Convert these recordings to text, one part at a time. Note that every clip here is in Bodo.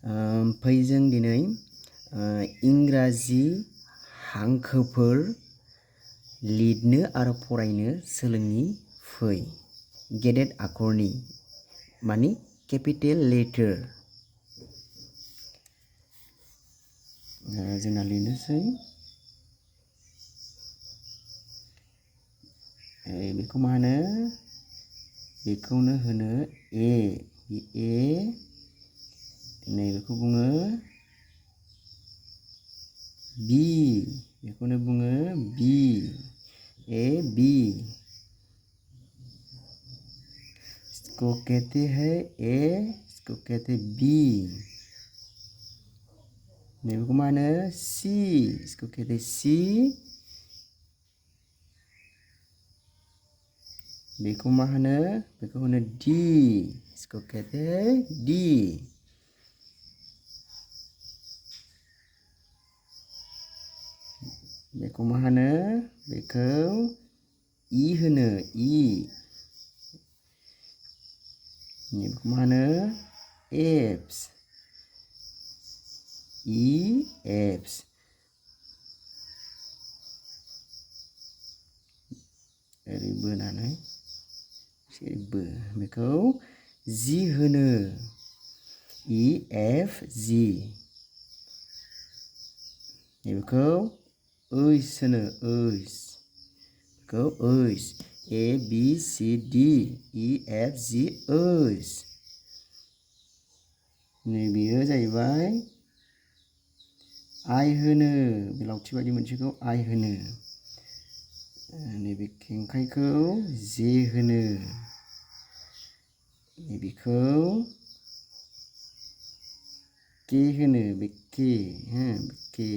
फै जों दिनै इंराजि हांखोफोर लिरनो आरो फरायनो सोलोंनि फै। गेदेर आखरनि मानि केपिटेल लेटार जोंना लिरनोसै। बेखौ मा होनो? बेखौनो होनो ए नैबेखौ बुङो बि, बेखौनो बुङो बि, ए बि। इसको कहते हैं ए, इसको कहते हैं बी। नैबेखौ मा होनो? सी, इसको कहते हैं सी। बेखौ मा होनो? बेखौ होनो डी, इसको कहते हैं डी। बेखौ मा होनो? बेखौ इ होनो इ। बेखौ मा होनो? Apps, E apps. ओरै बोनानै बो, बेखौ जि होनो इ एफ जि। बेखौ ओइस होनो ओइस, बेखौ ओइस, ए B C D E F G ओइस। नैबेयो जाहैबाय आइ होनो, बे लावथि बायदि मोनसेखौ आइ होनो। नैबे खेंखाइखौ जे होनो, नैबेखौ के होनो, बे के के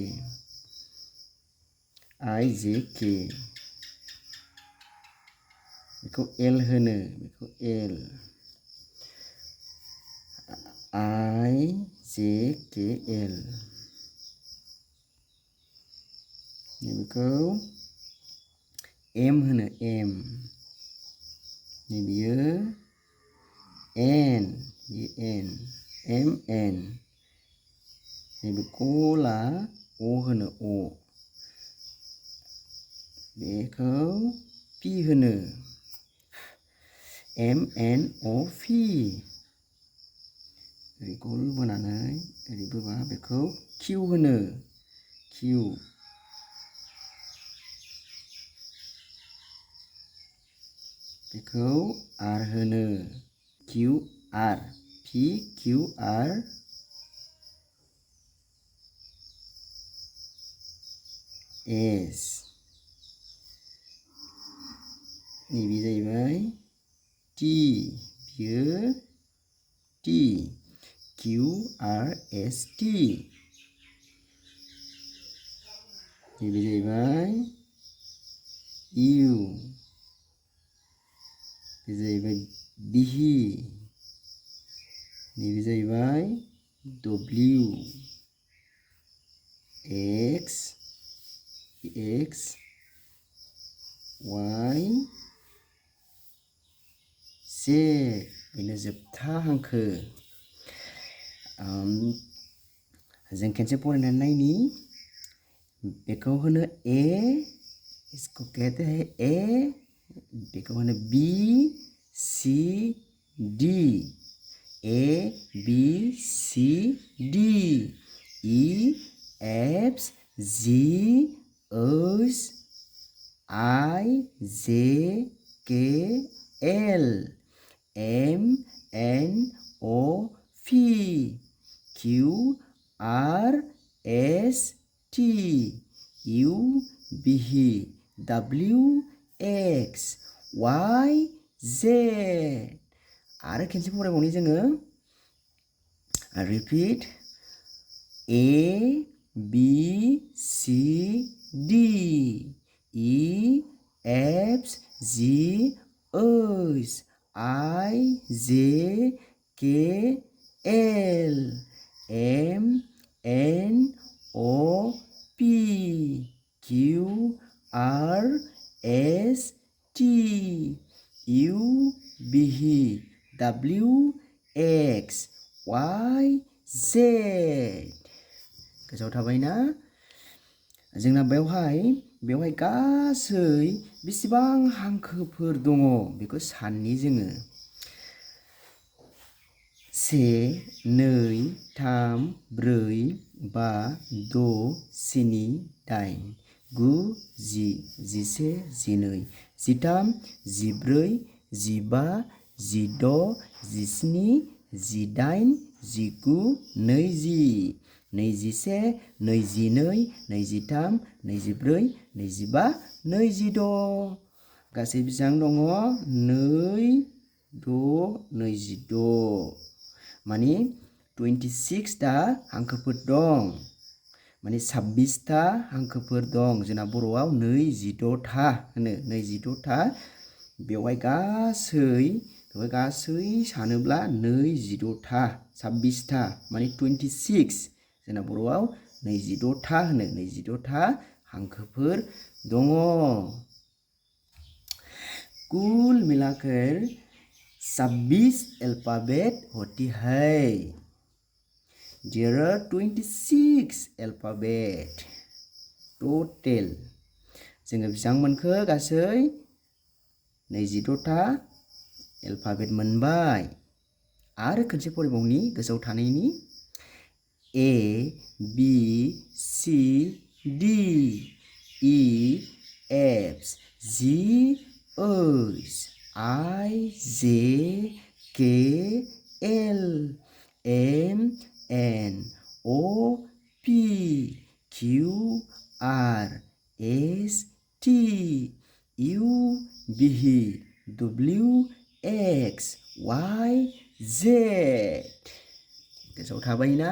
आइ जे के। बेखौ एल होनो, बेखौ L I J K L. बेखौ एम होनो एम। नैबेयो एन, बे एन एम एन। नैबे गला अ होनो अ। बेखौ पि होनो एम एन अ पि। ओरै गल बोनानै ओरै बोबा बेखौ किउ होनो किउ। बेखौ आर होनो Q R, P Q R S. नैबे जाहैबाय टि, बियो T, Q R S T. नैबे जाहैबाय इउ, बे जाहैबाय बिहि। नैबे जाहैबाय W, X X Y Z. बेनो जोबथा हांखो। जों खेनसे फरायनानै नायनि। बेखौ होनो ए, इसको कहते हैं ए। बेखौ होनो B C D, A B C D E F G H I J K L M N O P Q R S T U V W X Y Z. आरो खेनसे फरायबावनि जोङो। Repeat A B C D E F G H I J K L M N O P Q R S T U V W X Y Z गोसोआव थाबायना जोंना बेवहाय गासै बेसेबां हांखोफोर दङ बेखौ साननि जोङो 1 2 3 4 5 6 7 8 9 10 11 12 13 14 15 16 17 18 19 20 21 22 23 24 25 26 गासै बेसेबां दङ 2 6 26 माने 26 ता हांखोफोर दं माने 26 ता हांखोफोर दं जोंना बर'आव 26 था होनो 26 था बेवहाय गासै सानोब्ला 26 था 26 था माने 26 जोंना बर'आव 26 था होनो 26 था हांखोफोर दङ कुल मिलाकर 26 अल्फाबेट होती है There are 26 alphabet total जोङो बेसेबां मोनखो गासै 26 था alphabet मोनबाय आरो खनसे फरायबावनि गोसोआव थानायनि A B C D E F G H I J K L M N O P Q R S T U V W X Y Z गोसोआव थाबायना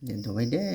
दोनथ'बाय दे